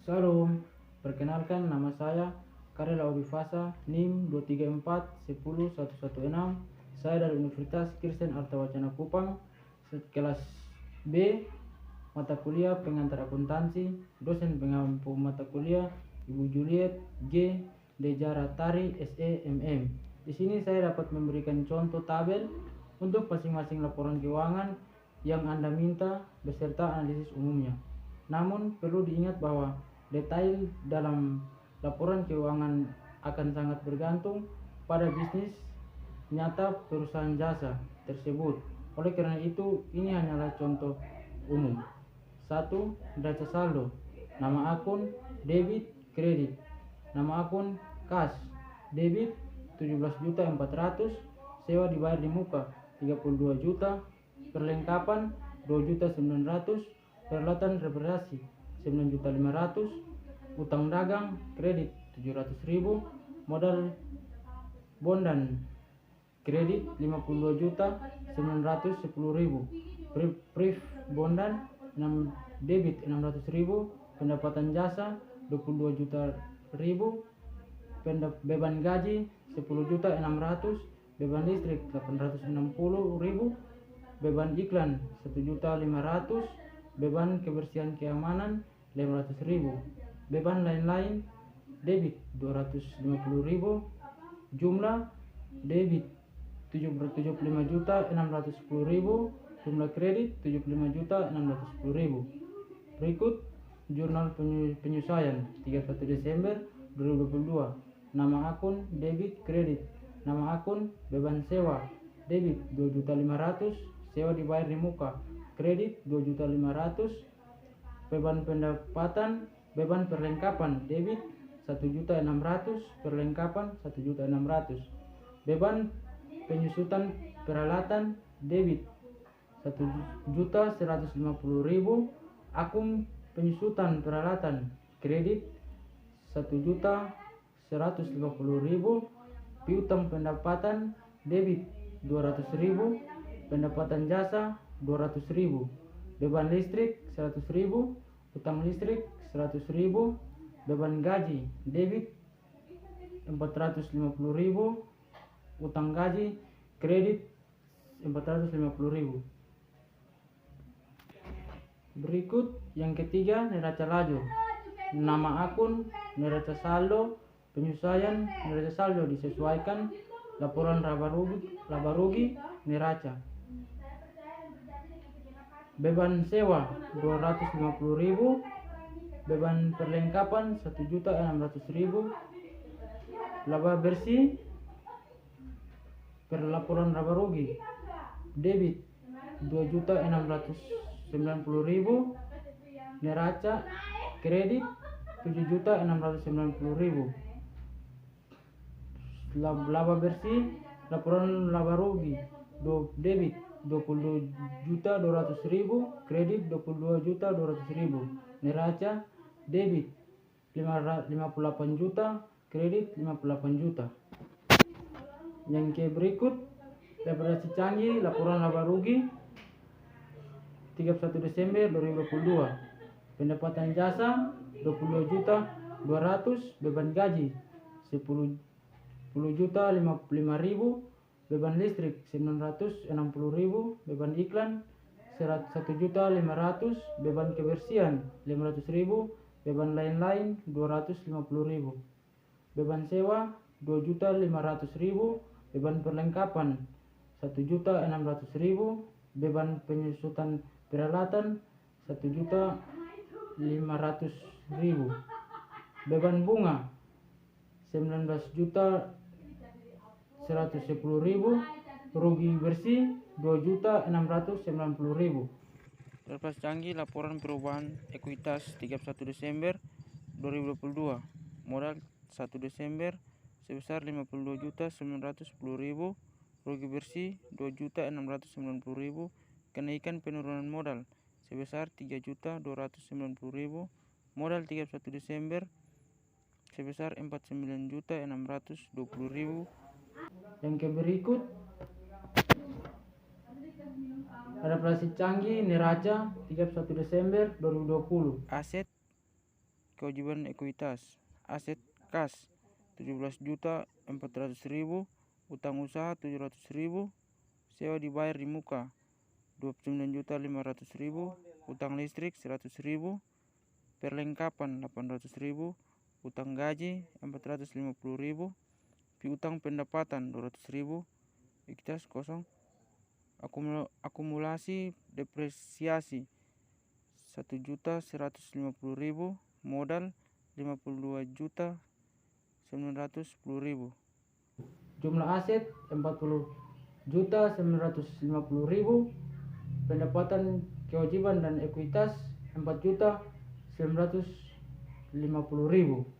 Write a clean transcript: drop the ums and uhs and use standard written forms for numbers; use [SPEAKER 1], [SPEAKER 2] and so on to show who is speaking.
[SPEAKER 1] Salam, perkenalkan nama saya Karel Aurifasa, NIM 234101116. Saya dari Universitas Kristen Artawacana Kupang, kelas B, mata kuliah pengantar akuntansi, dosen pengampu mata kuliah Ibu Juliet G. Dejara Tari SEMM. Di sini saya dapat memberikan contoh tabel untuk masing-masing laporan keuangan yang Anda minta beserta analisis umumnya. Namun perlu diingat bahwa detail dalam laporan keuangan akan sangat bergantung pada bisnis nyata perusahaan jasa tersebut. Oleh karena itu, ini hanyalah contoh umum. 1. Neraca saldo. Nama akun debit kredit. Nama akun kas debit 17.400.000, sewa dibayar di muka 32 juta, perlengkapan 2.900.000, peralatan reparasi 9.500.000, utang dagang kredit 700.000, modal bondan kredit 52.910.000, priv bondan debit 600.000, pendapatan jasa 22 juta ribu, beban gaji 10.600.000, beban listrik 860.000, beban iklan 1.500.000, beban kebersihan keamanan 500.000, beban lain-lain debit 250.000, jumlah debit 75.610.000, jumlah kredit 75.610.000. Berikut jurnal penyesuaian 31 Desember 2022. Nama akun debit kredit. Nama akun beban sewa debit 2.500.000, sewa dibayar di muka, kredit 2.500.000, beban pendapatan, beban perlengkapan debit 1.600.000, perlengkapan 1.600.000, beban penyusutan peralatan debit 1.150.000, akun penyusutan peralatan kredit 1.150.000, piutang pendapatan debit 200.000, pendapatan jasa 200.000, beban listrik 100.000, utang listrik 100.000, beban gaji debit 450.000, utang gaji kredit 450.000. Berikut yang ketiga, neraca lajur. Nama akun neraca saldo, penyesuaian neraca saldo disesuaikan laporan laba rugi neraca. Beban sewa 250.000, beban perlengkapan 1.600.000, laba bersih per laporan laba rugi debit 2.690.000, neraca kredit 7.690.000, laba bersih laporan laba rugi debit 20.200.000, kredit 22.200.000, neraca debit 58 juta, kredit 58 juta. Yang berikut reparasi canggih laporan laba rugi 31 Desember 2022. Pendapatan jasa 22.200.000, beban gaji 10.055.000, beban listrik 960.000, beban iklan 1.500.000, beban kebersihan 500.000, beban lain-lain 250.000, beban sewa 2.500.000, beban perlengkapan 1.600.000, beban penyusutan peralatan 1.500.000, beban bunga 19.110.000, rugi bersih 2.690.000. Reparasi canggih laporan perubahan ekuitas 31 Desember 2022. Modal 1 Desember sebesar 52.910.000, rugi bersih 2.690.000, kenaikan penurunan modal sebesar 3.290.000, modal 31 Desember sebesar 49.620.000. Yang berikut adaptasi canggih neraca 31 Desember 2020. Aset kewajiban ekuitas. Aset kas 17.400.000, utang usaha 700.000, sewa dibayar di muka 29.500.000, utang listrik 100.000, perlengkapan 800.000, utang gaji 450.000, piutang pendapatan 200.000, ekuitas kosong. Akumulasi depresiasi 1.150.000, modal 52.910.000. Jumlah aset 40.950.000, pendapatan kewajiban dan ekuitas 4.950.000.